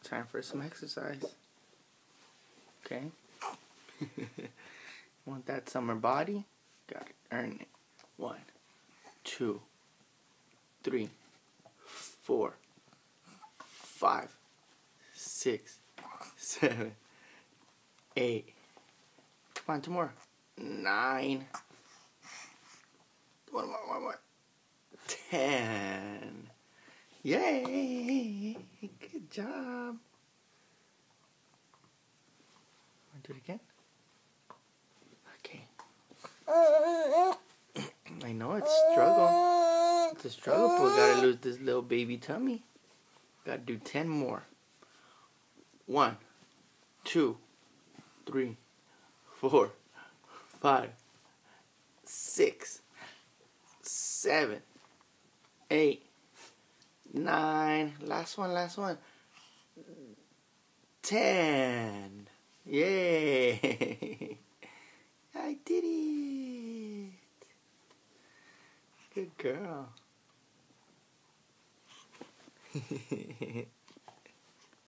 Time for some exercise. Okay? Want that summer body? Gotta earn it. 1, 2, 3, 4, 5, 6, 7, 8. Come on, 2 more. 9. One more. 10. Yay! Good job. Want to do it again? Okay. I know it's a struggle. It's a struggle, but we gotta lose this little baby tummy. Gotta do 10 more. 1, 2, 3, 4, 5, 6, 7, 8, 9. Last one. 10. Yay! I did it. Good girl.